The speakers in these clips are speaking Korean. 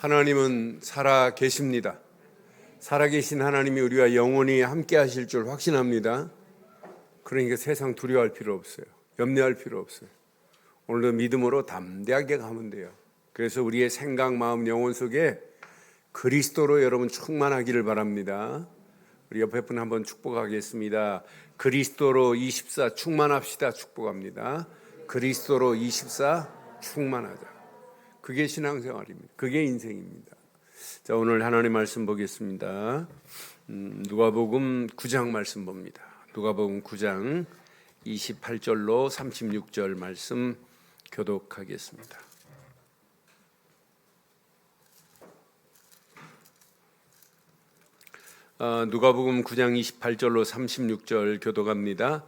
하나님은 살아 계십니다. 살아계신 하나님이 우리와 영원히 함께 하실 줄 확신합니다. 그러니까 세상 두려워할 필요 없어요. 염려할 필요 없어요. 오늘도 믿음으로 담대하게 가면 돼요. 그래서 우리의 생각, 마음, 영혼 속에 그리스도로 여러분 충만하기를 바랍니다. 우리 옆에 분 한번 축복하겠습니다. 그리스도로 24 충만합시다. 축복합니다. 그리스도로 24 충만하자. 그게 신앙생활입니다. 그게 인생입니다. 자, 오늘 하나님의 말씀 보겠습니다. 누가복음 9장 말씀 봅니다. 누가복음 9장 28절로 36절 말씀 교독하겠습니다. 누가복음 9장 28절로 36절 교독합니다.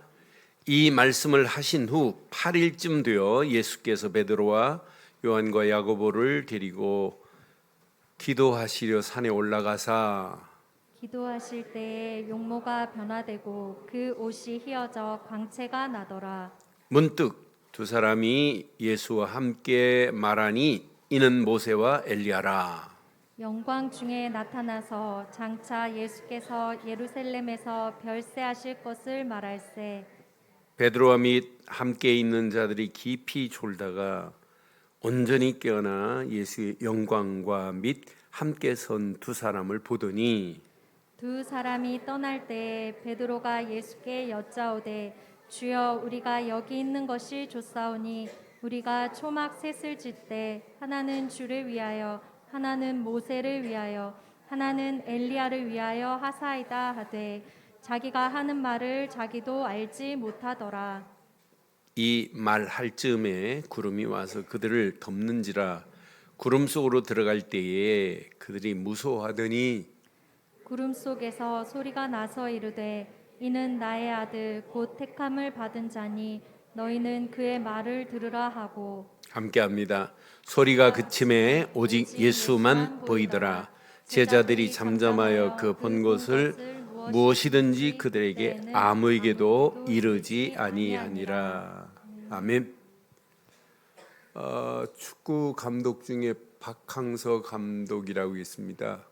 이 말씀을 하신 후 8일쯤 되어 예수께서 베드로와 요한과 야고보를 데리고 기도하시려 산에 올라가사 기도하실 때에 용모가 변화되고 그 옷이 휘어져 광채가 나더라. 문득 두 사람이 예수와 함께 말하니 이는 모세와 엘리야라. 영광 중에 나타나서 장차 예수께서 예루살렘에서 별세하실 것을 말할세. 베드로와 및 함께 있는 자들이 깊이 졸다가 온전히 깨어나 예수의 영광과 및 함께 선 두 사람을 보더니 두 사람이 떠날 때에 베드로가 예수께 여짜오되 주여 우리가 여기 있는 것이 좋사오니 우리가 초막 셋을 짓되 하나는 주를 위하여 하나는 모세를 위하여 하나는 엘리야를 위하여 하사이다 하되 자기가 하는 말을 자기도 알지 못하더라. 이 말할 즈음에 구름이 와서 그들을 덮는지라. 구름 속으로 들어갈 때에 그들이 무서워하더니 구름 속에서 소리가 나서 이르되 이는 나의 아들 곧 택함을 받은 자니 너희는 그의 말을 들으라 하고 함께합니다. 소리가 그침에 오직 예수만 보이더라. 제자들이 잠잠하여 그 본 것을 무엇이든지 그들에게 아무에게도 이르지 아니하니라. 아멘. 축구 감독 중에 박항서 감독이라고 있습니다.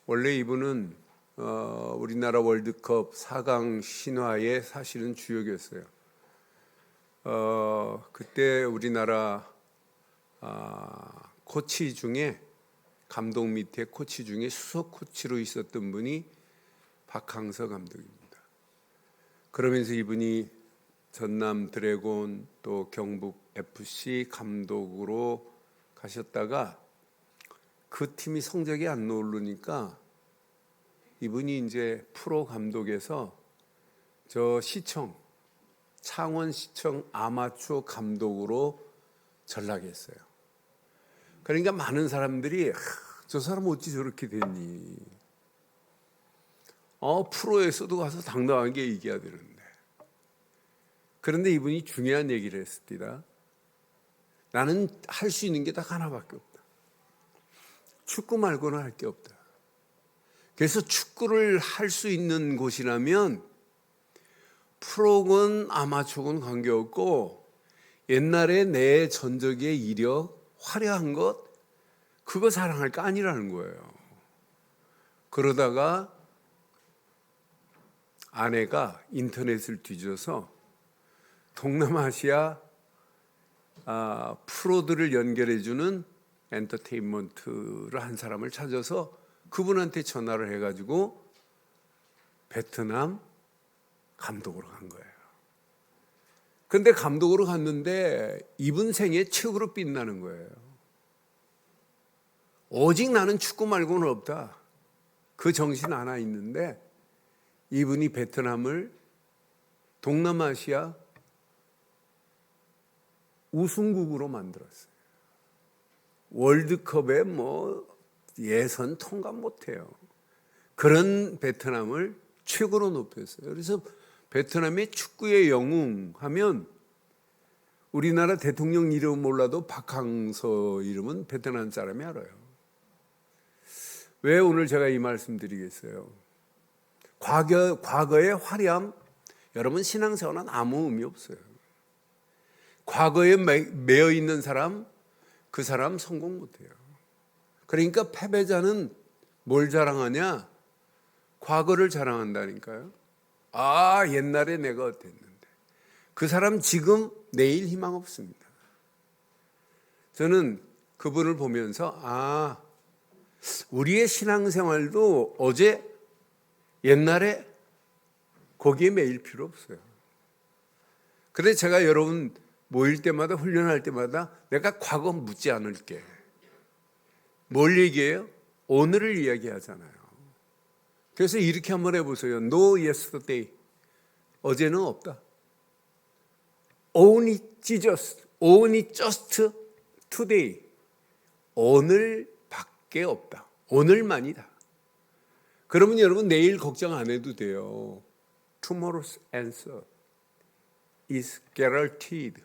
원래 이분은 우리나라 월드컵 4강 신화의 사실은 주역이었어요. 그때 우리나라 코치 중에 감독 밑에 코치 중에 수석 코치로 있었던 분이 박항서 감독입니다. 그러면서 이분이 전남 드래곤 또 경북 FC 감독으로 가셨다가 그 팀이 성적이 안 오르니까 이분이 이제 프로 감독에서 저 시청 창원시청 아마추어 감독으로 전락했어요. 그러니까 많은 사람들이 저 사람 어찌 저렇게 됐니? 프로에서도 가서 당당하게 얘기해야 되는데. 그런데 이분이 중요한 얘기를 했습니다. 나는 할 수 있는 게 딱 하나밖에 없다. 축구 말고는 할 게 없다. 그래서 축구를 할 수 있는 곳이라면 프로건 아마추어건 관계없고 옛날에 내 전적의 이력, 화려한 것 그거 사랑할 거 아니라는 거예요. 그러다가 아내가 인터넷을 뒤져서 동남아시아 프로들을 연결해주는 엔터테인먼트를 한 사람을 찾아서 그분한테 전화를 해가지고 베트남 감독으로 간 거예요. 근데 감독으로 갔는데 이분 생애 최고로 빛나는 거예요. 오직 나는 축구 말고는 없다. 그 정신 하나 있는데 이분이 베트남을 동남아시아 우승국으로 만들었어요. 월드컵에 예선 통과 못해요. 그런 베트남을 최고로 높였어요. 그래서 베트남의 축구의 영웅 하면 우리나라 대통령 이름 몰라도 박항서 이름은 베트남 사람이 알아요. 왜 오늘 제가 이 말씀 드리겠어요? 과거의 화려함, 여러분 신앙생활은 아무 의미 없어요. 과거에 매여 있는 사람, 그 사람 성공 못해요. 그러니까 패배자는 뭘 자랑하냐? 과거를 자랑한다니까요. 아, 옛날에 내가 어땠는데. 그 사람 지금 내일 희망 없습니다. 저는 그분을 보면서 우리의 신앙생활도 어제 옛날에 거기에 매일 필요 없어요. 그래서 제가 여러분 모일 때마다 훈련할 때마다 내가 과거 묻지 않을게. 뭘 얘기해요? 오늘을 이야기하잖아요. 그래서 이렇게 한번 해보세요. No yesterday. 어제는 없다. Only Jesus. Only just today. 오늘밖에 없다. 오늘만이다. 그러면 여러분 내일 걱정 안 해도 돼요. Tomorrow's answer is guaranteed.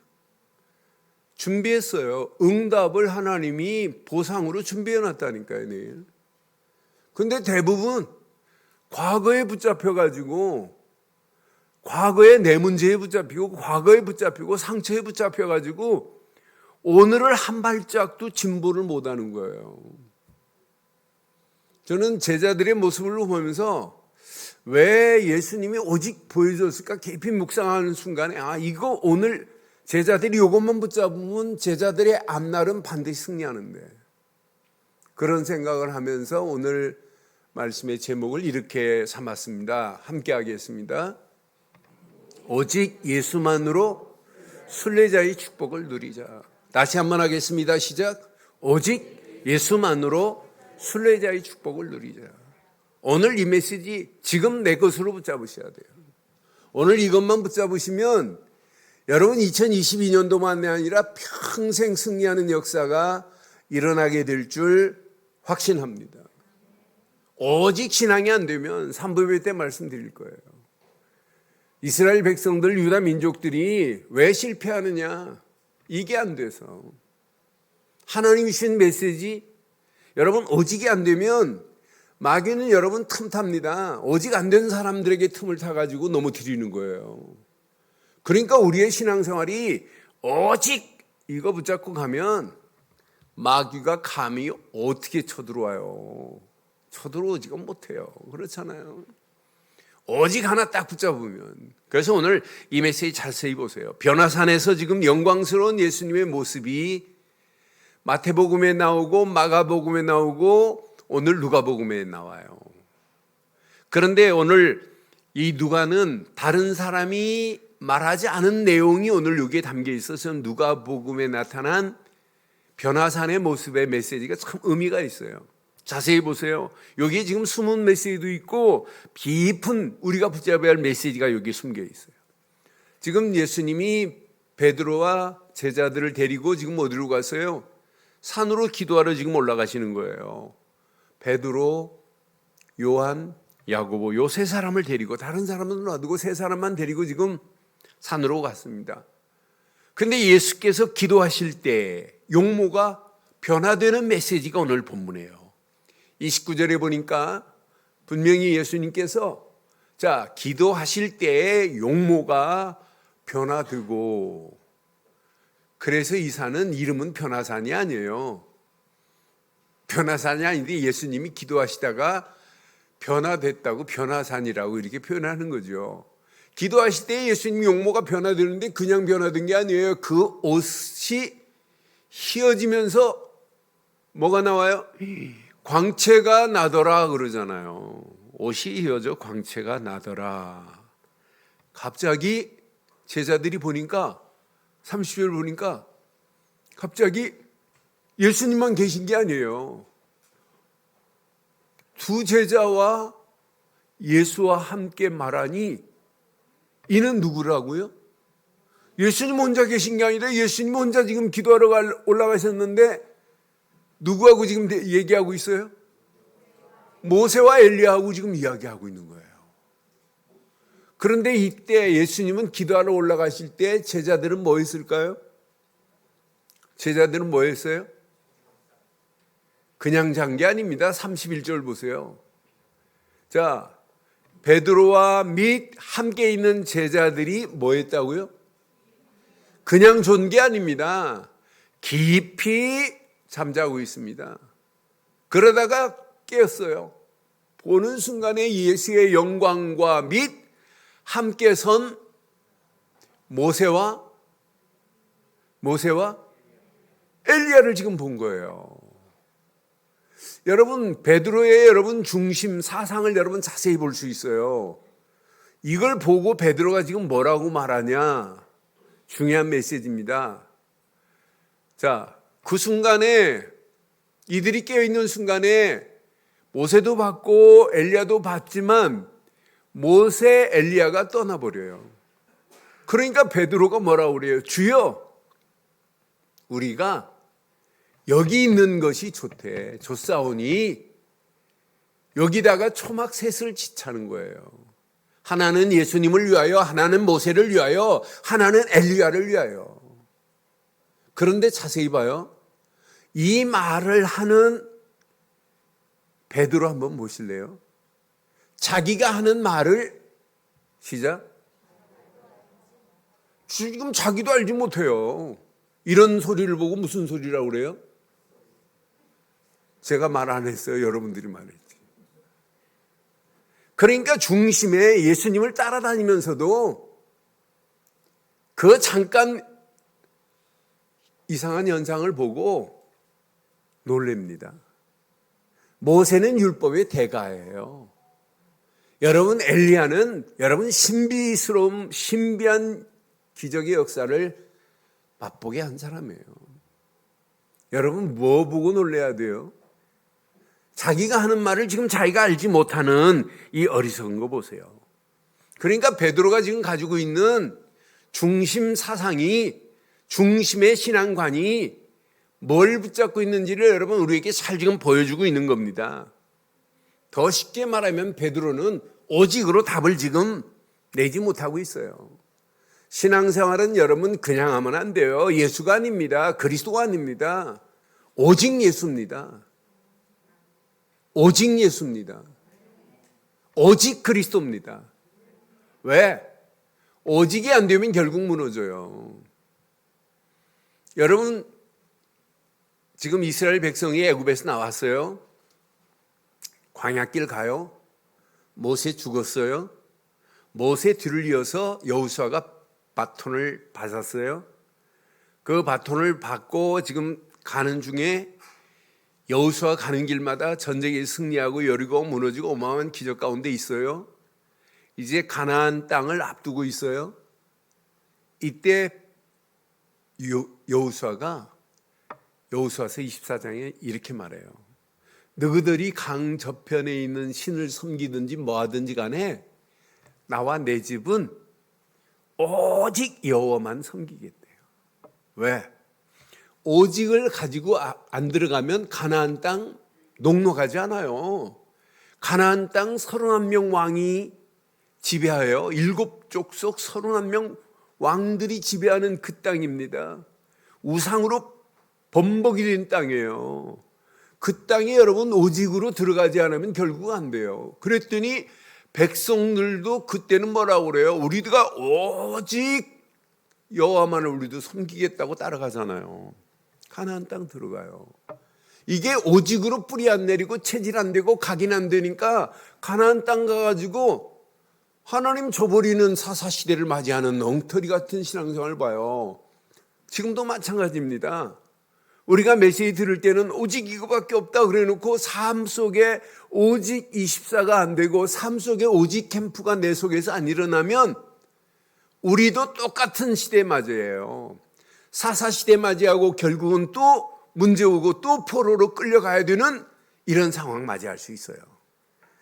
준비했어요. 응답을 하나님이 보상으로 준비해 놨다니까요, 내일. 근데 대부분 과거에 붙잡혀가지고, 과거에 내 문제에 붙잡히고, 과거에 붙잡히고, 상처에 붙잡혀가지고, 오늘을 한 발짝도 진보를 못하는 거예요. 저는 제자들의 모습을 보면서 왜 예수님이 오직 보여줬을까 깊이 묵상하는 순간에 이거 오늘 제자들이 이것만 붙잡으면 제자들의 앞날은 반드시 승리하는데, 그런 생각을 하면서 오늘 말씀의 제목을 이렇게 삼았습니다. 함께 하겠습니다. 오직 예수만으로 순례자의 축복을 누리자. 다시 한번 하겠습니다. 시작. 오직 예수만으로 순례자의 축복을 누리자. 오늘 이 메시지 지금 내 것으로 붙잡으셔야 돼요. 오늘 이것만 붙잡으시면 여러분 2022년도만이 아니라 평생 승리하는 역사가 일어나게 될 줄 확신합니다. 오직 신앙이 안 되면 3부회 때 말씀드릴 거예요. 이스라엘 백성들, 유다 민족들이 왜 실패하느냐? 이게 안 돼서. 하나님이 주신 메시지, 여러분 오직이 안 되면 마귀는 여러분 틈 탑니다. 오직 안 된 사람들에게 틈을 타가지고 넘어뜨리는 거예요. 그러니까 우리의 신앙생활이 오직 이거 붙잡고 가면 마귀가 감히 어떻게 쳐들어와요? 쳐들어오지가 못해요. 그렇잖아요. 오직 하나 딱 붙잡으면. 그래서 오늘 이 메시지 자세히 보세요. 변화산에서 지금 영광스러운 예수님의 모습이 마태복음에 나오고 마가복음에 나오고 오늘 누가복음에 나와요. 그런데 오늘 이 누가는 다른 사람이 말하지 않은 내용이 오늘 여기에 담겨 있어서 누가복음에 나타난 변화산의 모습의 메시지가 참 의미가 있어요. 자세히 보세요. 여기에 지금 숨은 메시지도 있고 깊은 우리가 붙잡아야 할 메시지가 여기에 숨겨 있어요. 지금 예수님이 베드로와 제자들을 데리고 지금 어디로 갔어요? 산으로 기도하러 지금 올라가시는 거예요. 베드로, 요한, 야고보 요 세 사람을 데리고, 다른 사람은 놔두고 세 사람만 데리고 지금 산으로 갔습니다. 그런데 예수께서 기도하실 때 용모가 변화되는 메시지가 오늘 본문이에요. 29절에 보니까 분명히 예수님께서 기도하실 때 용모가 변화되고, 그래서 이 산은 이름은 변화산이 아니에요. 변화산이 아닌데 예수님이 기도하시다가 변화됐다고 변화산이라고 이렇게 표현하는 거죠. 기도하실 때 예수님 용모가 변화되는데 그냥 변화된 게 아니에요. 그 옷이 휘어지면서 뭐가 나와요? 광채가 나더라 그러잖아요. 옷이 휘어져 광채가 나더라. 갑자기 제자들이 보니까 30절 보니까 갑자기 예수님만 계신 게 아니에요. 두 제자와 예수와 함께 말하니 이는 누구라고요? 예수님 혼자 계신 게 아니라 예수님 혼자 지금 기도하러 올라가셨는데 누구하고 지금 얘기하고 있어요? 모세와 엘리야하고 지금 이야기하고 있는 거예요. 그런데 이때 예수님은 기도하러 올라가실 때 제자들은 뭐 했을까요? 제자들은 뭐 했어요? 그냥 잔 게 아닙니다. 31절 보세요. 베드로와 및 함께 있는 제자들이 뭐 했다고요? 그냥 존 게 아닙니다. 깊이 잠자고 있습니다. 그러다가 깨었어요. 보는 순간에 예수의 영광과 및 함께 선 모세와 엘리야를 지금 본 거예요. 여러분, 베드로의 여러분 중심 사상을 여러분 자세히 볼 수 있어요. 이걸 보고 베드로가 지금 뭐라고 말하냐? 중요한 메시지입니다. 자, 그 순간에 이들이 깨어있는 순간에 모세도 봤고 엘리야도 봤지만 모세, 엘리야가 떠나버려요. 그러니까 베드로가 뭐라고 그래요? 주여, 우리가 여기 있는 것이 좋대. 좋사오니 여기다가 초막 셋을 지차는 거예요. 하나는 예수님을 위하여, 하나는 모세를 위하여, 하나는 엘리야를 위하여. 그런데 자세히 봐요. 이 말을 하는 베드로 한번 보실래요? 자기가 하는 말을 시작. 지금 자기도 알지 못해요. 이런 소리를 보고 무슨 소리라고 그래요? 제가 말 안 했어요. 여러분들이 말했지. 그러니까 중심에 예수님을 따라다니면서도 그 잠깐 이상한 현상을 보고 놀랍니다. 모세는 율법의 대가예요. 여러분, 엘리야는 여러분 신비한 기적의 역사를 맛보게 한 사람이에요. 여러분, 뭐 보고 놀라야 돼요? 자기가 하는 말을 지금 자기가 알지 못하는 이 어리석은 거 보세요. 그러니까 베드로가 지금 가지고 있는 중심 사상이, 중심의 신앙관이 뭘 붙잡고 있는지를 여러분 우리에게 잘 지금 보여주고 있는 겁니다. 더 쉽게 말하면 베드로는 오직으로 답을 지금 내지 못하고 있어요. 신앙생활은 여러분 그냥 하면 안 돼요. 예수가 아닙니다. 그리스도가 아닙니다. 오직 예수입니다. 오직 예수입니다. 오직 그리스도입니다. 왜? 오직이 안 되면 결국 무너져요. 여러분, 지금 이스라엘 백성이 애굽에서 나왔어요. 광야길 가요. 모세 죽었어요. 모세 뒤를 이어서 여호수아가 바톤을 받았어요. 그 바톤을 받고 지금 가는 중에 여호수아 가는 길마다 전쟁에 승리하고 여리고 무너지고 어마어마한 기적 가운데 있어요. 이제 가나안 땅을 앞두고 있어요. 이때 여호수아서 24장에 이렇게 말해요. 너희들이 강 저편에 있는 신을 섬기든지 뭐하든지 간에 나와 내 집은 오직 여호와만 섬기겠대요. 왜? 오직을 가지고 안 들어가면 가나안 땅 녹록하지 않아요. 가나안 땅 31명 왕이 지배하여 7족속 31명 왕들이 지배하는 그 땅입니다. 우상으로 범벅이 된 땅이에요. 그 땅에 여러분 오직으로 들어가지 않으면 결국 안 돼요. 그랬더니 백성들도 그때는 뭐라고 그래요? 우리가 오직 여호와만을 우리도 섬기겠다고 따라가잖아요. 가나안 땅 들어가요. 이게 오직으로 뿌리 안 내리고 체질 안 되고 각인 안 되니까 가나안 땅 가가지고 하나님 저버리는 사사시대를 맞이하는 엉터리 같은 신앙생활을 봐요. 지금도 마찬가지입니다. 우리가 메시지 들을 때는 오직 이거밖에 없다 그래놓고 삶 속에 오직 24가 안 되고 삶 속에 오직 캠프가 내 속에서 안 일어나면 우리도 똑같은 시대에 맞이해요. 사사시대 맞이하고 결국은 또 문제 오고 또 포로로 끌려가야 되는 이런 상황 맞이할 수 있어요.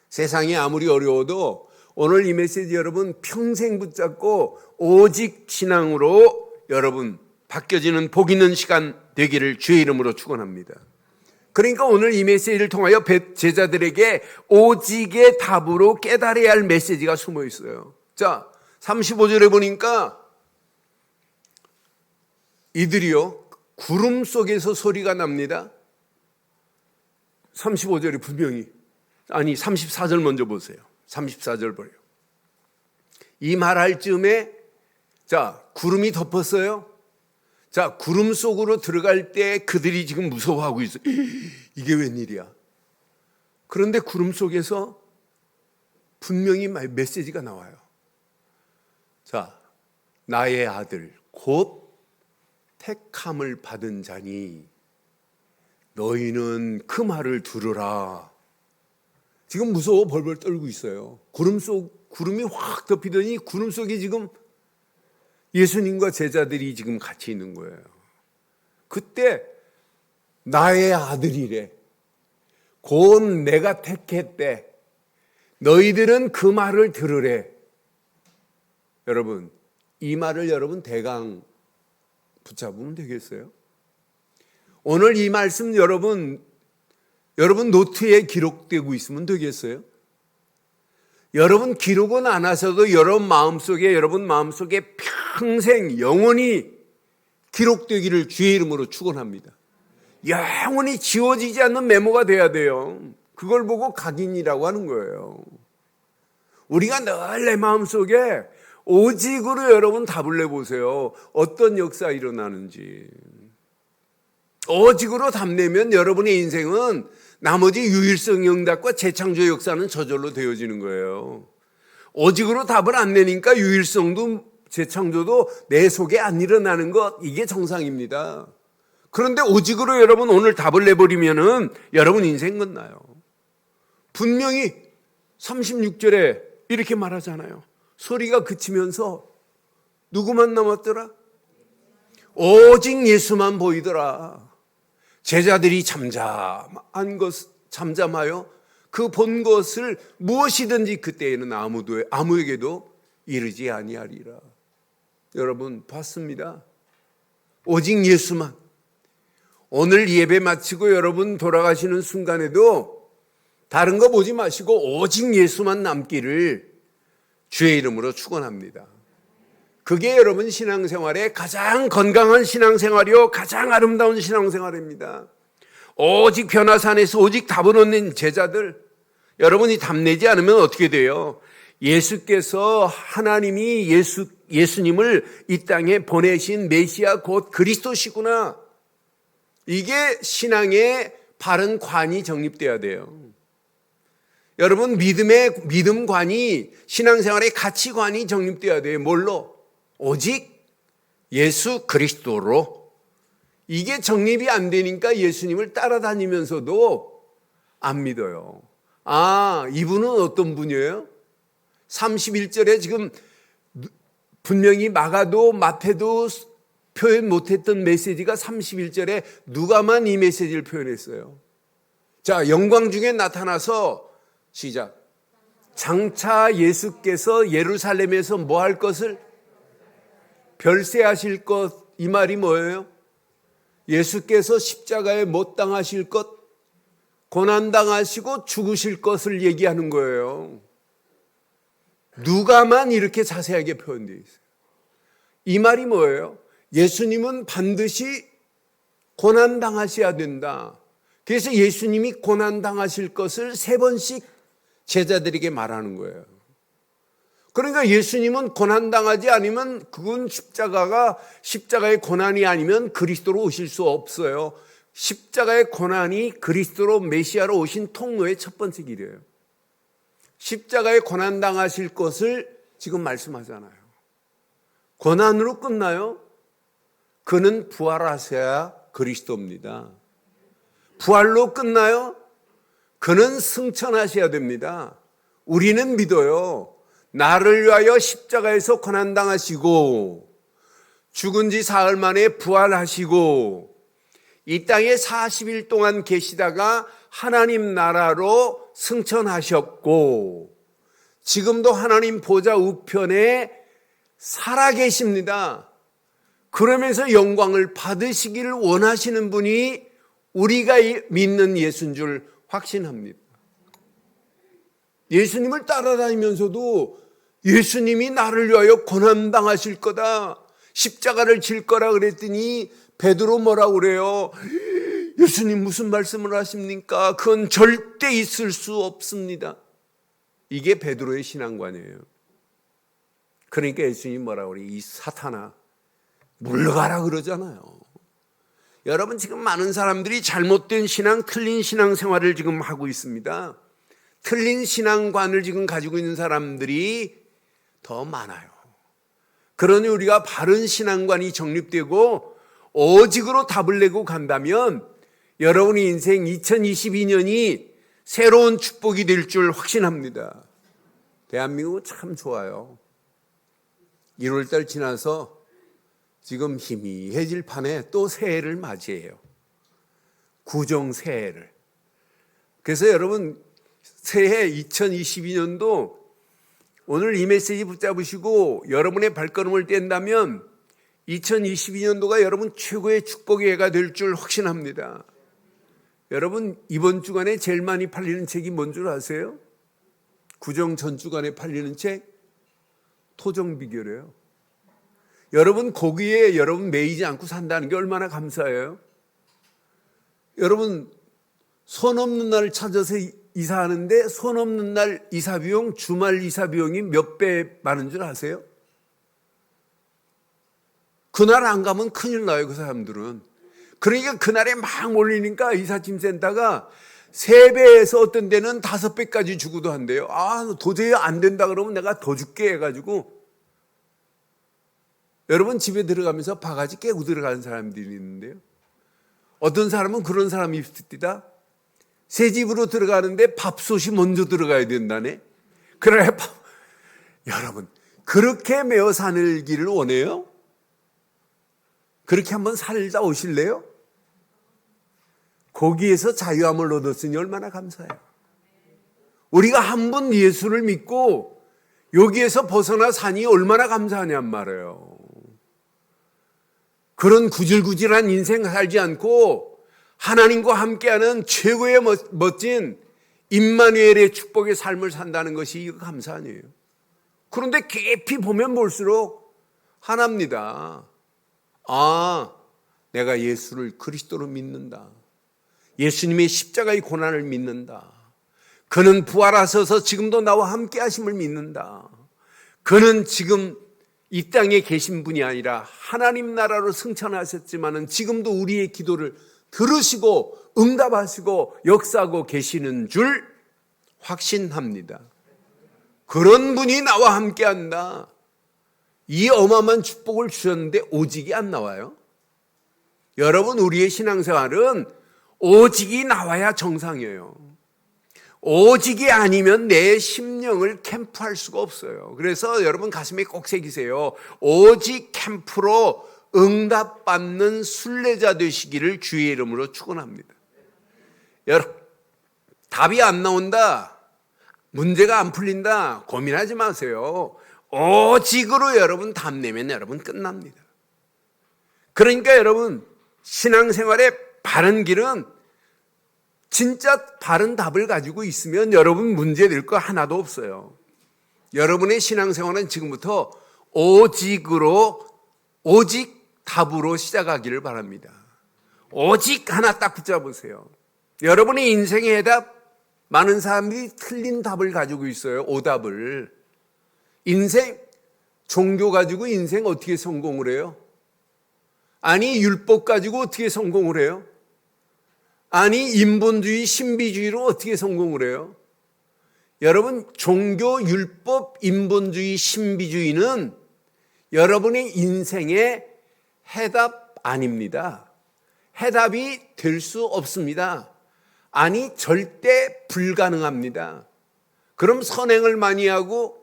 세상이 아무리 어려워도 오늘 이 메시지 여러분 평생 붙잡고 오직 신앙으로 여러분 바뀌어지는 복 있는 시간 되기를 주의 이름으로 축원합니다. 그러니까 오늘 이 메시지를 통하여 제자들에게 오직의 답으로 깨달아야 할 메시지가 숨어 있어요. 자, 35절에 보니까 이들이요 구름 속에서 소리가 납니다. 35절에 분명히, 아니 34절 먼저 보세요. 34절 보세요. 이 말할 즈음에 자 구름이 덮었어요. 자 구름 속으로 들어갈 때 그들이 지금 무서워하고 있어요. 이게 웬일이야? 그런데 구름 속에서 분명히 메시지가 나와요. 자, 나의 아들 곧 택함을 받은 자니 너희는 그 말을 들으라. 지금 무서워 벌벌 떨고 있어요. 구름이 확 덮이더니 구름 속에 지금 예수님과 제자들이 지금 같이 있는 거예요. 그때 나의 아들이래. 곧 내가 택했대. 너희들은 그 말을 들으래. 여러분, 이 말을 여러분 대강 붙잡으면 되겠어요? 오늘 이 말씀 여러분 노트에 기록되고 있으면 되겠어요? 여러분 기록은 안 하셔도 여러분 마음속에 평생 영원히 기록되기를 주의 이름으로 축원합니다. 영원히 지워지지 않는 메모가 돼야 돼요. 그걸 보고 각인이라고 하는 거예요. 우리가 늘 내 마음속에 오직으로 여러분 답을 내보세요. 어떤 역사 일어나는지. 오직으로 답 내면 여러분의 인생은 나머지 유일성 영답과 재창조 역사는 저절로 되어지는 거예요. 오직으로 답을 안 내니까 유일성도 재창조도 내 속에 안 일어나는 것, 이게 정상입니다. 그런데 오직으로 여러분 오늘 답을 내버리면은 여러분 인생 끝나요. 분명히 36절에 이렇게 말하잖아요. 소리가 그치면서 누구만 남았더라? 오직 예수만 보이더라. 제자들이 잠잠하여 그 본 것을 무엇이든지 그때에는 아무에게도 이르지 아니하리라. 여러분 봤습니다. 오직 예수만. 오늘 예배 마치고 여러분 돌아가시는 순간에도 다른 거 보지 마시고 오직 예수만 남기를 주의 이름으로 축원합니다. 그게 여러분 신앙생활의 가장 건강한 신앙생활이요 가장 아름다운 신앙생활입니다. 오직 변화산에서 오직 답을 얻는 제자들, 여러분이 답내지 않으면 어떻게 돼요? 예수께서 하나님이 예수님을 이 땅에 보내신 메시아 곧 그리스도시구나. 이게 신앙의 바른 관이 정립돼야 돼요. 여러분 믿음관이 신앙생활의 가치관이 정립돼야 돼요. 뭘로? 오직 예수 그리스도로. 이게 정립이 안 되니까 예수님을 따라다니면서도 안 믿어요. 아, 이분은 어떤 분이에요? 31절에 지금 분명히 마가도 마태도 표현 못했던 메시지가 31절에 누가만 이 메시지를 표현했어요. 자, 영광 중에 나타나서 시작. 장차 예수께서 예루살렘에서 뭐 할 것을? 별세하실 것. 이 말이 뭐예요? 예수께서 십자가에 못 당하실 것, 고난당하시고 죽으실 것을 얘기하는 거예요. 누가만 이렇게 자세하게 표현되어 있어요. 이 말이 뭐예요? 예수님은 반드시 고난당하셔야 된다. 그래서 예수님이 고난당하실 것을 3번씩 제자들에게 말하는 거예요. 그러니까 예수님은 고난당하지 않으면 그건 십자가의 고난이 아니면 그리스도로 오실 수 없어요. 십자가의 고난이 그리스도로 메시아로 오신 통로의 첫 번째 길이에요. 십자가의 고난당하실 것을 지금 말씀하잖아요. 고난으로 끝나요? 그는 부활하셔야 그리스도입니다. 부활로 끝나요? 그는 승천하셔야 됩니다. 우리는 믿어요. 나를 위하여 십자가에서 고난당하시고 죽은 지 사흘 만에 부활하시고 이 땅에 40일 동안 계시다가 하나님 나라로 승천하셨고 지금도 하나님 보좌 우편에 살아계십니다. 그러면서 영광을 받으시기를 원하시는 분이 우리가 믿는 예수인 줄 확신합니다. 예수님을 따라다니면서도 예수님이 나를 위하여 고난당하실 거다, 십자가를 질 거라 그랬더니 베드로 뭐라고 그래요? 예수님 무슨 말씀을 하십니까? 그건 절대 있을 수 없습니다. 이게 베드로의 신앙관이에요. 그러니까 예수님이 뭐라고 그래요? 이 사탄아 물러가라 그러잖아요. 여러분 지금 많은 사람들이 잘못된 신앙, 틀린 신앙 생활을 지금 하고 있습니다. 틀린 신앙관을 지금 가지고 있는 사람들이 더 많아요. 그러니 우리가 바른 신앙관이 정립되고 오직으로 답을 내고 간다면 여러분의 인생 2022년이 새로운 축복이 될 줄 확신합니다. 대한민국은 참 좋아요. 1월달 지나서 지금 희미해질 판에 또 새해를 맞이해요. 구정 새해를. 그래서 여러분 새해 2022년도 오늘 이 메시지 붙잡으시고 여러분의 발걸음을 뗀다면 2022년도가 여러분 최고의 축복의 해가 될 줄 확신합니다. 여러분 이번 주간에 제일 많이 팔리는 책이 뭔 줄 아세요? 구정 전 주간에 팔리는 책 토정비결이에요. 여러분 거기에 여러분 매이지 않고 산다는 게 얼마나 감사해요. 여러분 손 없는 날 찾아서 이사하는데 손 없는 날 이사비용, 주말 이사비용이 몇 배 많은 줄 아세요? 그날 안 가면 큰일 나요, 그 사람들은. 그러니까 그날에 막 몰리니까 이삿짐센터가 3배에서 어떤 데는 5배까지 주고도 한대요. 아, 도저히 안 된다 그러면 내가 더 줄게 해가지고. 여러분 집에 들어가면서 바가지 깨고 들어가는 사람들이 있는데요. 어떤 사람은 그런 사람이 있습니다. 새 집으로 들어가는데 밥솥이 먼저 들어가야 된다네. 그래, 여러분 그렇게 매어 살기를 원해요? 그렇게 한번 살다 오실래요? 거기에서 자유함을 얻었으니 얼마나 감사해요. 우리가 한 번 예수를 믿고 여기에서 벗어나 사니 얼마나 감사하냔 말이에요. 그런 구질구질한 인생 살지 않고 하나님과 함께하는 최고의 멋진 임마누엘의 축복의 삶을 산다는 것이 감사 아니에요. 그런데 깊이 보면 볼수록 하나입니다. 아, 내가 예수를 그리스도로 믿는다. 예수님의 십자가의 고난을 믿는다. 그는 부활하셔서 지금도 나와 함께 하심을 믿는다. 그는 지금 이 땅에 계신 분이 아니라 하나님 나라로 승천하셨지만은 지금도 우리의 기도를 들으시고 응답하시고 역사하고 계시는 줄 확신합니다. 그런 분이 나와 함께 한다. 이 어마어마한 축복을 주셨는데 오직이 안 나와요? 여러분 우리의 신앙생활은 오직이 나와야 정상이에요. 오직이 아니면 내 심령을 캠프할 수가 없어요. 그래서 여러분 가슴에 꼭 새기세요. 오직 캠프로 응답받는 순례자 되시기를 주의 이름으로 축원합니다. 여러분 답이 안 나온다, 문제가 안 풀린다 고민하지 마세요. 오직으로 여러분 답 내면 여러분 끝납니다. 그러니까 여러분 신앙생활의 바른 길은 진짜 바른 답을 가지고 있으면 여러분 문제 될 거 하나도 없어요. 여러분의 신앙생활은 지금부터 오직 답으로 시작하기를 바랍니다. 오직 하나 딱 붙잡으세요. 여러분의 인생의 해답, 많은 사람들이 틀린 답을 가지고 있어요. 오답을. 인생, 종교 가지고 인생 어떻게 성공을 해요? 아니 율법 가지고 어떻게 성공을 해요? 아니 인본주의, 신비주의로 어떻게 성공을 해요? 여러분 종교, 율법, 인본주의, 신비주의는 여러분의 인생의 해답 아닙니다. 해답이 될 수 없습니다. 아니 절대 불가능합니다. 그럼 선행을 많이 하고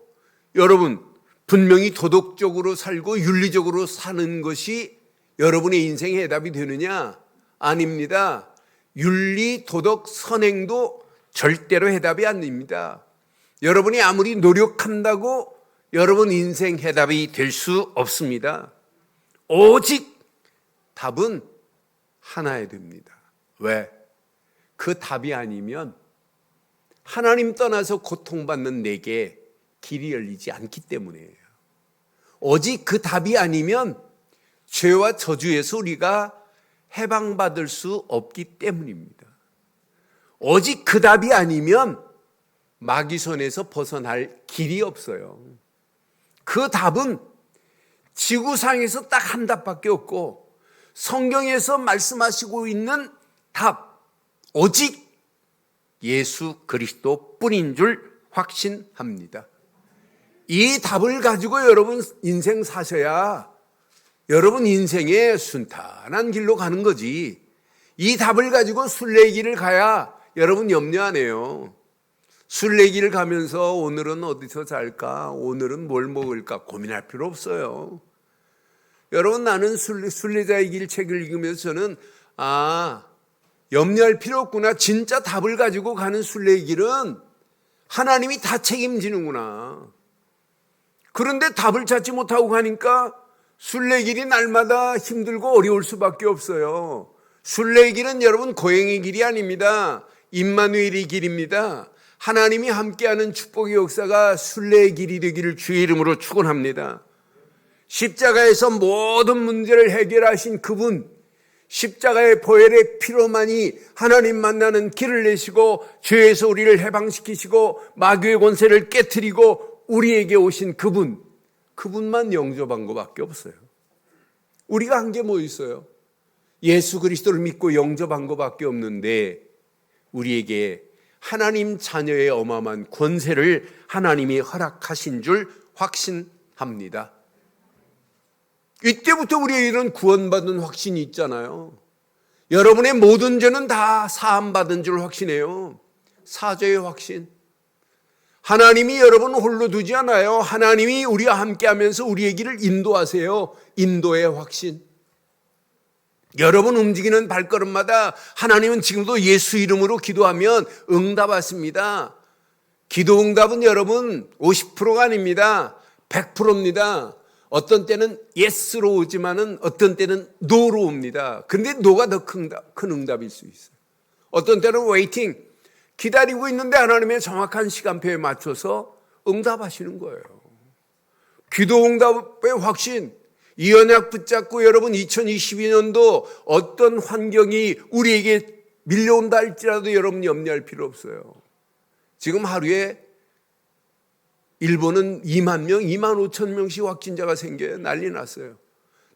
여러분 분명히 도덕적으로 살고 윤리적으로 사는 것이 여러분의 인생의 해답이 되느냐? 아닙니다. 윤리, 도덕, 선행도 절대로 해답이 아닙니다. 여러분이 아무리 노력한다고 여러분 인생 해답이 될 수 없습니다. 오직 답은 하나야 됩니다. 왜? 그 답이 아니면 하나님 떠나서 고통받는 내게 길이 열리지 않기 때문이에요. 오직 그 답이 아니면 죄와 저주에서 우리가 해방받을 수 없기 때문입니다. 오직 그 답이 아니면 마귀손에서 벗어날 길이 없어요. 그 답은 지구상에서 딱 한 답밖에 없고 성경에서 말씀하시고 있는 답, 오직 예수 그리스도 뿐인 줄 확신합니다. 이 답을 가지고 여러분 인생 사셔야 여러분 인생의 순탄한 길로 가는 거지. 이 답을 가지고 순례길을 가야 여러분 염려 안 해요. 순례길을 가면서 오늘은 어디서 잘까? 오늘은 뭘 먹을까? 고민할 필요 없어요. 여러분, 나는 순례자의 길 책을 읽으면서 저는 염려할 필요 없구나. 진짜 답을 가지고 가는 순례의 길은 하나님이 다 책임지는구나. 그런데 답을 찾지 못하고 가니까 순례길이 날마다 힘들고 어려울 수밖에 없어요. 순례의 길은 여러분 고행의 길이 아닙니다. 임마누엘의 길입니다. 하나님이 함께하는 축복의 역사가 순례의 길이 되기를 주의 이름으로 축원합니다. 십자가에서 모든 문제를 해결하신 그분, 십자가의 보혈의 피로만이 하나님 만나는 길을 내시고 죄에서 우리를 해방시키시고 마귀의 권세를 깨트리고 우리에게 오신 그분만 영접한 것밖에 없어요. 우리가 한 게 뭐 있어요? 예수 그리스도를 믿고 영접한 것밖에 없는데 우리에게 하나님 자녀의 어마어마한 권세를 하나님이 허락하신 줄 확신합니다. 이때부터 우리에게는 구원받은 확신이 있잖아요. 여러분의 모든 죄는 다 사함받은 줄 확신해요. 사죄의 확신. 하나님이 여러분 홀로 두지 않아요. 하나님이 우리와 함께하면서 우리의 길을 인도하세요. 인도의 확신. 여러분 움직이는 발걸음마다 하나님은 지금도 예수 이름으로 기도하면 응답하십니다. 기도 응답은 여러분 50%가 아닙니다. 100%입니다. 어떤 때는 yes로 오지만은 어떤 때는 no로 옵니다. 근데 no가 더 큰 응답일 수 있어요. 어떤 때는 waiting, 기다리고 있는데 하나님의 정확한 시간표에 맞춰서 응답하시는 거예요. 기도 응답의 확신, 이 언약 붙잡고 여러분 2022년도 어떤 환경이 우리에게 밀려온다 할지라도 여러분 염려할 필요 없어요. 지금 하루에 일본은 2만 명, 2만 5천 명씩 확진자가 생겨요. 난리 났어요.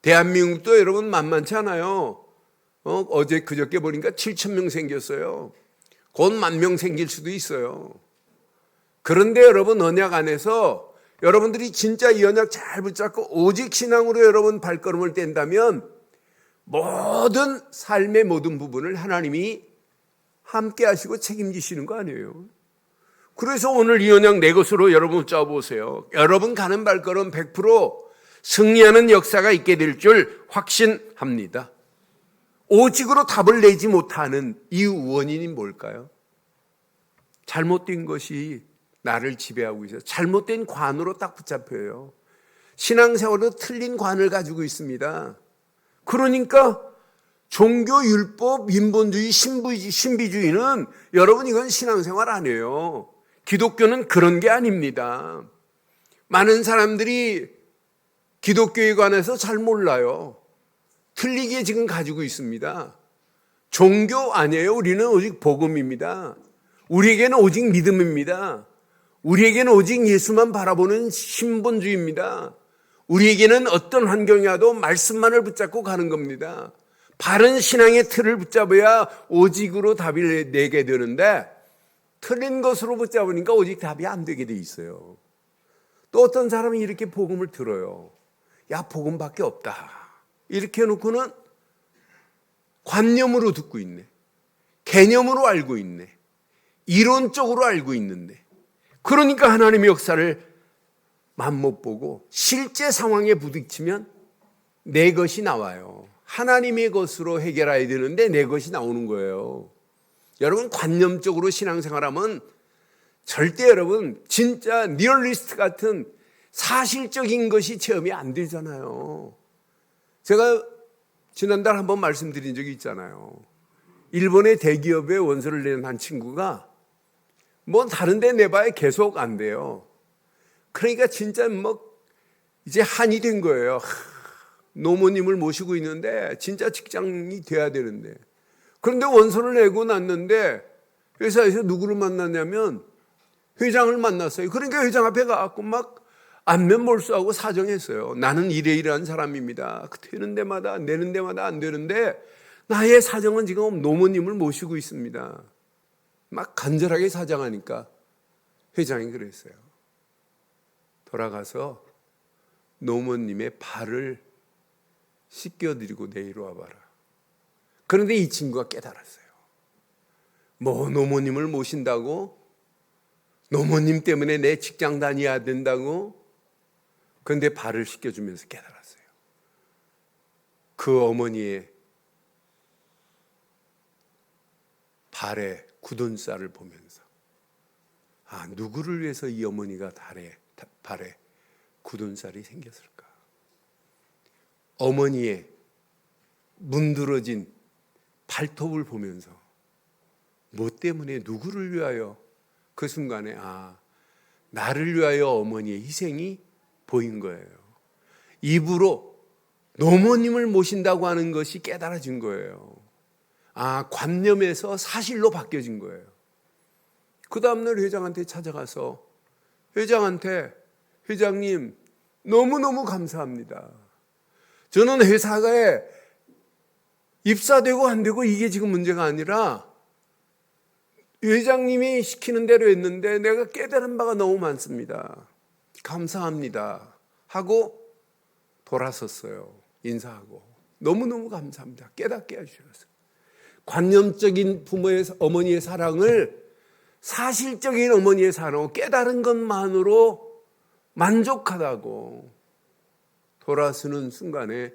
대한민국도 여러분 만만치 않아요. 어제 그저께 보니까 7천 명 생겼어요. 곧 10,000명 생길 수도 있어요. 그런데 여러분 언약 안에서 여러분들이 진짜 이 언약 잘 붙잡고 오직 신앙으로 여러분 발걸음을 뗀다면 모든 삶의 모든 부분을 하나님이 함께 하시고 책임지시는 거 아니에요. 그래서 오늘 이 언약 내 것으로 여러분 짜보세요. 여러분 가는 발걸음 100% 승리하는 역사가 있게 될 줄 확신합니다. 오직으로 답을 내지 못하는 이유 원인이 뭘까요? 잘못된 것이 나를 지배하고 있어요. 잘못된 관으로 딱 붙잡혀요. 신앙생활도 틀린 관을 가지고 있습니다. 그러니까 종교, 율법, 인본주의, 신비주의는 여러분 이건 신앙생활 아니에요. 기독교는 그런 게 아닙니다. 많은 사람들이 기독교에 관해서 잘 몰라요. 틀리게 지금 가지고 있습니다. 종교 아니에요. 우리는 오직 복음입니다. 우리에게는 오직 믿음입니다. 우리에게는 오직 예수만 바라보는 신본주의입니다. 우리에게는 어떤 환경이 와도 말씀만을 붙잡고 가는 겁니다. 바른 신앙의 틀을 붙잡아야 오직으로 답을 내게 되는데 틀린 것으로 붙잡으니까 오직 답이 안 되게 돼 있어요. 또 어떤 사람이 이렇게 복음을 들어요. 야, 복음밖에 없다. 이렇게 해놓고는 관념으로 듣고 있네. 개념으로 알고 있네. 이론적으로 알고 있는데. 그러니까 하나님의 역사를 맘못 보고 실제 상황에 부딪히면 내 것이 나와요. 하나님의 것으로 해결해야 되는데 내 것이 나오는 거예요. 여러분 관념적으로 신앙생활하면 절대 여러분 진짜 리얼리스트 같은 사실적인 것이 체험이 안 되잖아요. 제가 지난달 한번 말씀드린 적이 있잖아요. 일본의 대기업에 원서를 낸 한 친구가 뭐 다른 데 내봐야 계속 안 돼요. 그러니까 진짜 이제 한이 된 거예요. 노모님을 모시고 있는데 진짜 직장이 돼야 되는데. 그런데 원서를 내고 났는데 회사에서 누구를 만났냐면 회장을 만났어요. 그러니까 회장 앞에 가서 막 안면몰수하고 사정했어요. 나는 이러이러한 사람입니다. 되는 데마다 내는 데마다 안 되는데 나의 사정은 지금 노모님을 모시고 있습니다. 막 간절하게 사정하니까 회장이 그랬어요. 돌아가서 노모님의 발을 씻겨드리고 내일 와봐라. 그런데 이 친구가 깨달았어요. 뭐 노모님을 모신다고? 노모님 때문에 내 직장 다녀야 된다고? 그런데 발을 씻겨주면서 깨달았어요. 그 어머니의 발에 굳은 쌀을 보면서 누구를 위해서 이 어머니가 발에 굳은 쌀이 생겼을까? 어머니의 문드러진 발톱을 보면서 뭐 때문에 누구를 위하여 그 순간에 나를 위하여 어머니의 희생이 보인 거예요. 입으로 노모님을 모신다고 하는 것이 깨달아진 거예요. 관념에서 사실로 바뀌어진 거예요. 그 다음날 회장한테 찾아가서 회장님 너무너무 감사합니다. 저는 회사에 입사되고 안 되고 이게 지금 문제가 아니라 회장님이 시키는 대로 했는데 내가 깨달은 바가 너무 많습니다. 감사합니다 하고 돌아섰어요. 인사하고 너무너무 감사합니다. 깨닫게 해주셔서 관념적인 어머니의 사랑을 사실적인 어머니의 사랑으로 깨달은 것만으로 만족하다고 돌아서는 순간에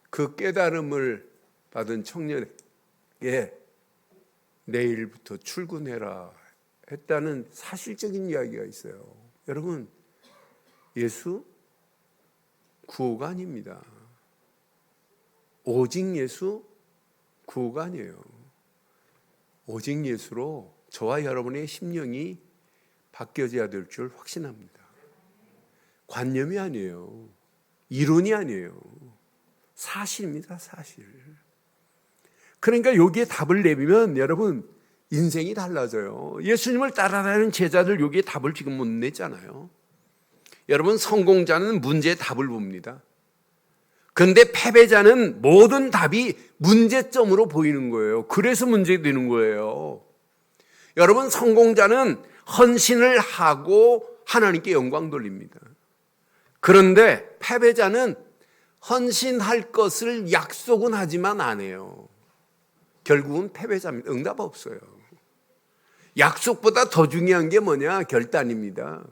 그 깨달음을 받은 청년에게 내일부터 출근해라 했다는 사실적인 이야기가 있어요. 여러분, 예수 구호가 아닙니다. 오직 예수 구호가 아니에요. 오직 예수로 저와 여러분의 심령이 바뀌어져야 될 줄 확신합니다. 관념이 아니에요. 이론이 아니에요. 사실입니다. 사실. 그러니까 여기에 답을 내비면 여러분 인생이 달라져요. 예수님을 따라다니는 제자들 여기에 답을 지금 못 냈잖아요. 여러분, 성공자는 문제의 답을 봅니다. 그런데 패배자는 모든 답이 문제점으로 보이는 거예요. 그래서 문제되는 거예요. 여러분, 성공자는 헌신을 하고 하나님께 영광 돌립니다. 그런데 패배자는 헌신할 것을 약속은 하지만 안 해요. 결국은 패배자입니다. 응답 없어요. 약속보다 더 중요한 게 뭐냐? 결단입니다.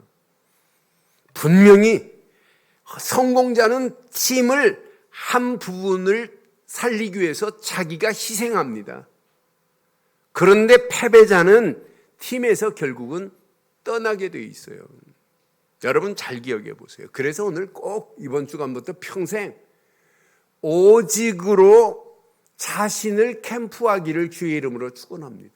분명히 성공자는 팀을 한 부분을 살리기 위해서 자기가 희생합니다. 그런데 패배자는 팀에서 결국은 떠나게 돼 있어요. 여러분 잘 기억해 보세요. 그래서 오늘 꼭 이번 주간부터 평생 오직으로 자신을 캠프하기를 주의 이름으로 축원합니다.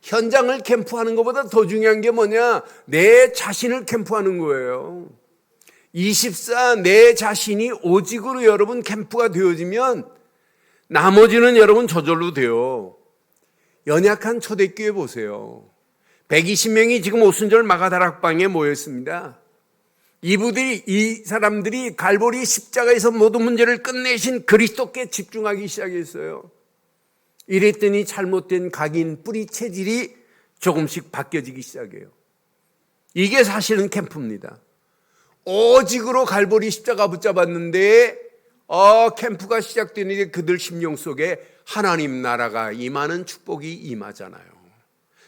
현장을 캠프하는 것보다 더 중요한 게 뭐냐? 내 자신을 캠프하는 거예요. 24 내 자신이 오직으로 여러분 캠프가 되어지면 나머지는 여러분 저절로 돼요. 연약한 초대교회 보세요. 120명이 지금 오순절 마가다락방에 모였습니다. 이 사람들이 갈보리 십자가에서 모든 문제를 끝내신 그리스도께 집중하기 시작했어요. 이랬더니 잘못된 각인 뿌리 체질이 조금씩 바뀌어지기 시작해요. 이게 사실은 캠프입니다. 오직으로 갈보리 십자가 붙잡았는데 캠프가 시작되는데 그들 심령 속에 하나님 나라가 임하는 축복이 임하잖아요.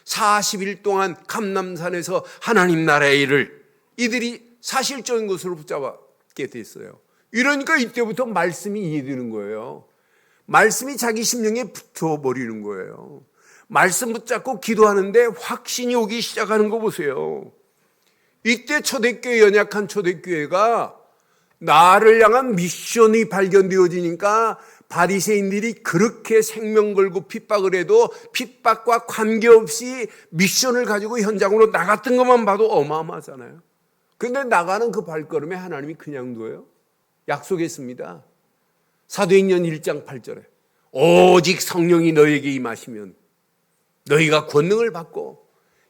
40일 동안 감람산에서 하나님 나라의 일을 이들이 사실적인 것으로 붙잡게 됐어요. 이러니까 이때부터 말씀이 이해되는 거예요. 말씀이 자기 심령에 붙어버리는 거예요. 말씀 붙잡고 기도하는데 확신이 오기 시작하는 거 보세요. 이때 초대교회, 연약한 초대교회가 나를 향한 미션이 발견되어지니까 바리새인들이 그렇게 생명 걸고 핍박을 해도 핍박과 관계없이 미션을 가지고 현장으로 나갔던 것만 봐도 어마어마하잖아요. 그런데 나가는 그 발걸음에 하나님이 그냥 둬요? 약속했습니다. 사도행전 1장 8절에 오직 성령이 너에게 임하시면 너희가 권능을 받고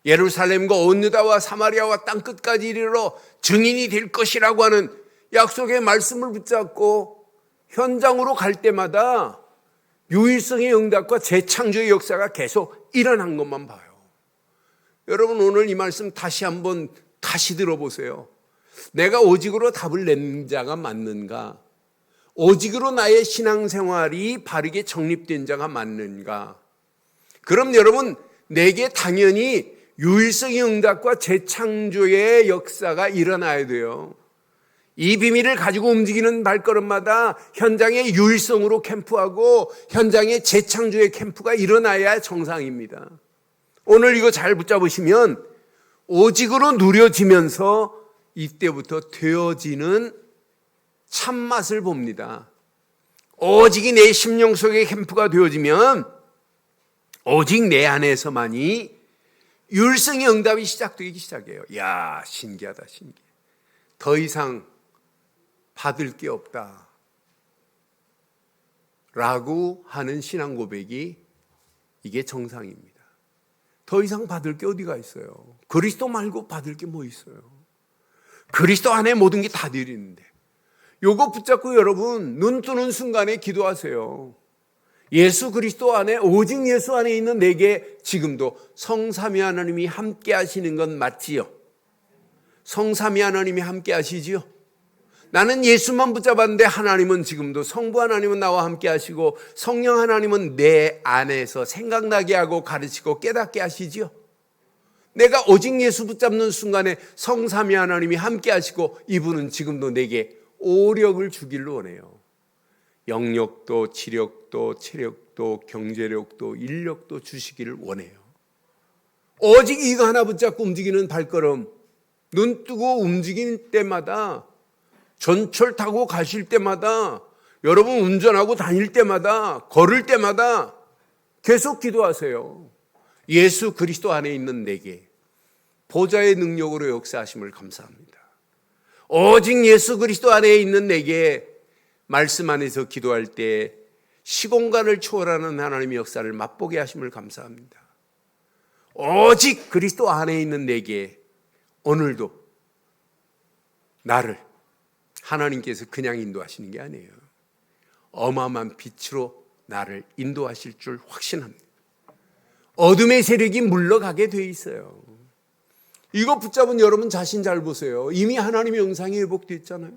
예루살렘과 온 유다와 사마리아와 땅끝까지 이르러 증인이 될 것이라고 하는 약속의 말씀을 붙잡고 현장으로 갈 때마다 유일성의 응답과 재창조의 역사가 계속 일어난 것만 봐요. 여러분, 오늘 이 말씀 다시 한번 들어보세요. 내가 오직으로 답을 낸 자가 맞는가? 오직으로 나의 신앙생활이 바르게 정립된 자가 맞는가? 그럼 여러분, 내게 당연히 유일성의 응답과 재창조의 역사가 일어나야 돼요. 이 비밀을 가지고 움직이는 발걸음마다 현장의 유일성으로 캠프하고 현장의 재창조의 캠프가 일어나야 정상입니다. 오늘 이거 잘 붙잡으시면 오직으로 누려지면서 이때부터 되어지는 참맛을 봅니다. 오직이 내 심령 속의 캠프가 되어지면 오직 내 안에서만이 유일성의 응답이 시작되기 시작해요. 야, 신기하다, 신기해. 더 이상 받을 게 없다 라고 하는 신앙 고백이 이게 정상입니다. 더 이상 받을 게 어디가 있어요? 그리스도 말고 받을 게 뭐 있어요? 그리스도 안에 모든 게 다 들이는데, 요거 붙잡고 여러분 눈 뜨는 순간에 기도하세요. 예수 그리스도 안에, 오직 예수 안에 있는 내게 지금도 성삼위 하나님이 함께 하시는 건 맞지요? 성삼위 하나님이 함께 하시지요? 나는 예수만 붙잡았는데 하나님은 지금도, 성부 하나님은 나와 함께 하시고 성령 하나님은 내 안에서 생각나게 하고 가르치고 깨닫게 하시지요? 내가 오직 예수 붙잡는 순간에 성삼위 하나님이 함께 하시고 이분은 지금도 내게 오력을 주기를 원해요. 영력도, 지력도, 체력도, 경제력도, 인력도 주시기를 원해요. 오직 이거 하나 붙잡고 움직이는 발걸음, 눈 뜨고 움직일 때마다, 전철 타고 가실 때마다, 여러분 운전하고 다닐 때마다, 걸을 때마다 계속 기도하세요. 예수 그리스도 안에 있는 내게 보좌의 능력으로 역사하심을 감사합니다. 오직 예수 그리스도 안에 있는 내게 말씀 안에서 기도할 때 시공간을 초월하는 하나님의 역사를 맛보게 하심을 감사합니다. 오직 그리스도 안에 있는 내게 오늘도 나를 하나님께서 그냥 인도하시는 게 아니에요. 어마어마한 빛으로 나를 인도하실 줄 확신합니다. 어둠의 세력이 물러가게 돼 있어요. 이거 붙잡은 여러분 자신 잘 보세요. 이미 하나님의 영상이 회복됐잖아요.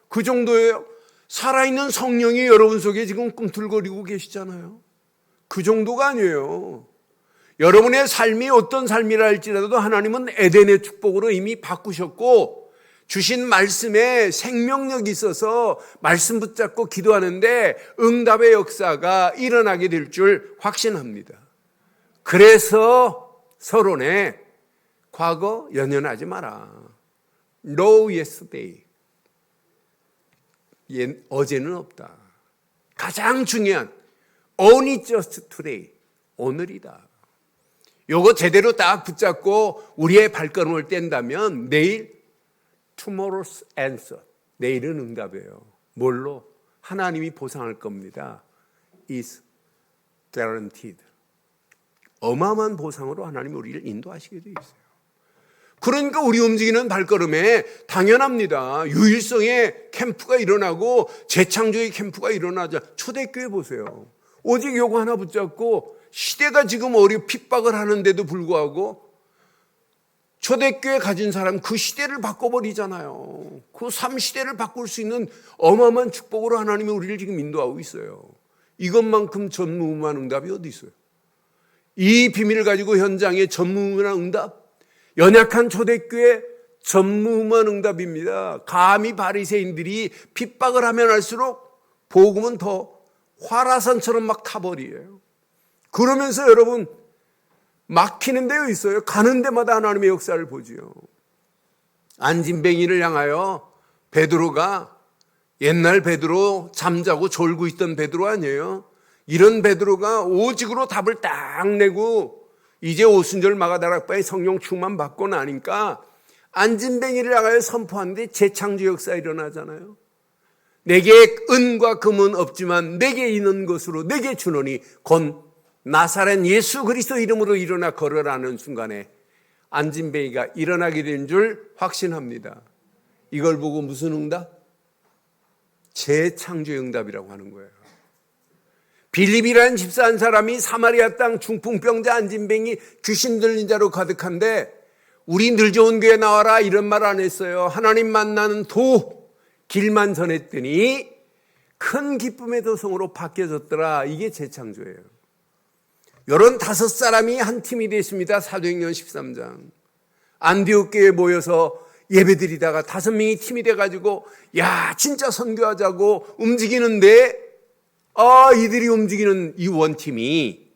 그 정도예요. 살아있는 성령이 여러분 속에 지금 꿈틀거리고 계시잖아요. 그 정도가 아니에요. 여러분의 삶이 어떤 삶이라 할지라도 하나님은 에덴의 축복으로 이미 바꾸셨고, 주신 말씀에 생명력이 있어서 말씀 붙잡고 기도하는데 응답의 역사가 일어나게 될 줄 확신합니다. 그래서 서론에 과거 연연하지 마라. No yesterday. 어제는 없다. 가장 중요한 only just today. 오늘이다. 요거 제대로 딱 붙잡고 우리의 발걸음을 뗀다면 내일 tomorrow's answer. 내일은 응답이에요. 뭘로? 하나님이 보상할 겁니다. is guaranteed. 어마어마한 보상으로 하나님이 우리를 인도하시게 되어 있어요. 그러니까 우리 움직이는 발걸음에 당연합니다. 유일성의 캠프가 일어나고 재창조의 캠프가 일어나자. 초대교회 보세요. 오직 요거 하나 붙잡고 시대가 지금 핍박을 하는데도 불구하고 초대교회 가진 사람 그 시대를 바꿔버리잖아요. 그 삶 시대를 바꿀 수 있는 어마어마한 축복으로 하나님이 우리를 지금 인도하고 있어요. 이것만큼 전무후무한 응답이 어디 있어요? 이 비밀을 가지고 현장에 전무후무한 응답, 연약한 초대교회 전무후무한 응답입니다. 감히 바리새인들이 핍박을 하면 할수록 복음은 더 화라산처럼 막 타버리에요. 그러면서 여러분 막히는 데가 있어요. 가는 데마다 하나님의 역사를 보지요. 안진뱅이를 향하여 베드로가, 옛날 베드로, 잠자고 졸고 있던 베드로 아니에요. 이런 베드로가 오직으로 답을 딱 내고 이제 오순절 마가다락방에 성령 충만 받고 나니까 안진뱅이를 향하여 선포하는데 재창조 역사 일어나잖아요. 내게 은과 금은 없지만 내게 있는 것으로 내게 주노니 곧 나사렛 예수 그리스도 이름으로 일어나 걸어라는 순간에 안진뱅이가 일어나게 된 줄 확신합니다. 이걸 보고 무슨 응답? 재창조의 응답이라고 하는 거예요. 빌립이라는 집사 한 사람이 사마리아 땅 중풍병자 안진뱅이 귀신 들린 자로 가득한데 우리 늘 좋은 교회 나와라 이런 말 안 했어요. 하나님 만나는 길만 전했더니 큰 기쁨의 도성으로 바뀌어졌더라. 이게 재창조예요. 이런 5사람이 한 팀이 됐습니다. 사도행전 13장. 안디옥 교회에 모여서 예배드리다가 5명이 팀이 돼가지고 야 진짜 선교하자고 움직이는데 이들이 움직이는 이 원팀이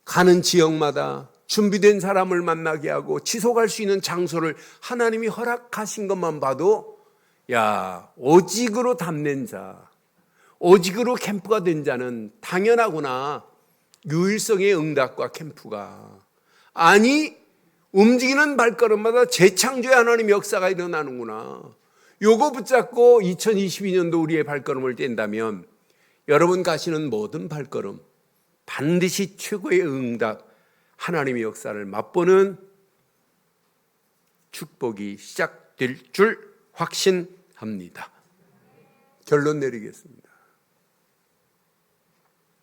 가는 지역마다 준비된 사람을 만나게 하고 지속할 수 있는 장소를 하나님이 허락하신 것만 봐도 야 오직으로 담는 자, 오직으로 캠프가 된 자는 당연하구나. 유일성의 응답과 캠프가 아니 움직이는 발걸음마다 재창조의 하나님 역사가 일어나는구나. 요거 붙잡고 2022년도 우리의 발걸음을 뗀다면 여러분 가시는 모든 발걸음 반드시 최고의 응답 하나님의 역사를 맛보는 축복이 시작될 줄 확신합니다. 결론 내리겠습니다.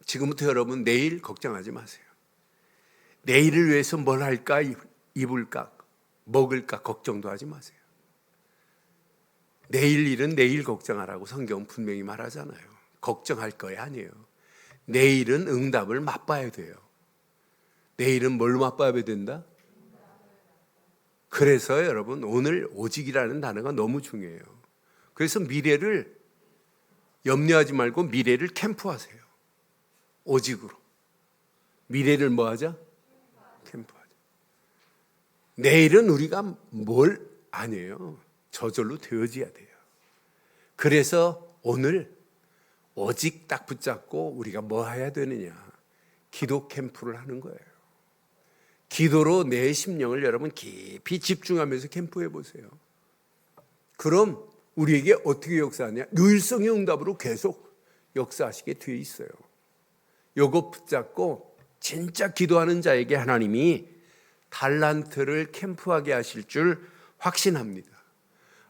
지금부터 여러분 내일 걱정하지 마세요. 내일을 위해서 뭘 할까, 입을까, 먹을까 걱정도 하지 마세요. 내일 일은 내일 걱정하라고 성경은 분명히 말하잖아요. 걱정할 거야 아니에요. 내일은 응답을 맛봐야 돼요. 내일은 뭘 맛봐야 된다? 그래서 여러분 오늘 오직이라는 단어가 너무 중요해요. 그래서 미래를 염려하지 말고 미래를 캠프하세요. 오직으로. 미래를 뭐 하자? 캠프하자. 내일은 우리가 뭘 아니에요. 저절로 되어져야 돼요. 그래서 오늘 오직 딱 붙잡고 우리가 뭐 해야 되느냐? 기도 캠프를 하는 거예요. 기도로 내 심령을 여러분 깊이 집중하면서 캠프해 보세요. 그럼 우리에게 어떻게 역사하냐? 유일성의 응답으로 계속 역사하시게 되어 있어요. 요거 붙잡고 진짜 기도하는 자에게 하나님이 달란트를 캠프하게 하실 줄 확신합니다.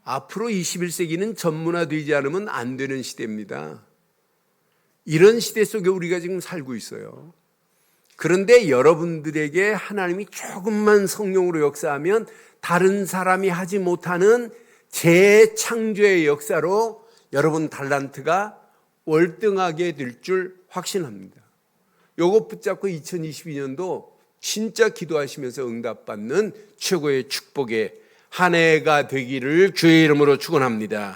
앞으로 21세기는 전문화되지 않으면 안 되는 시대입니다. 이런 시대 속에 우리가 지금 살고 있어요. 그런데 여러분들에게 하나님이 조금만 성령으로 역사하면 다른 사람이 하지 못하는 재창조의 역사로 여러분 달란트가 월등하게 될 줄 확신합니다. 요거 붙잡고 2022년도 진짜 기도하시면서 응답받는 최고의 축복의 한 해가 되기를 주의 이름으로 축원합니다.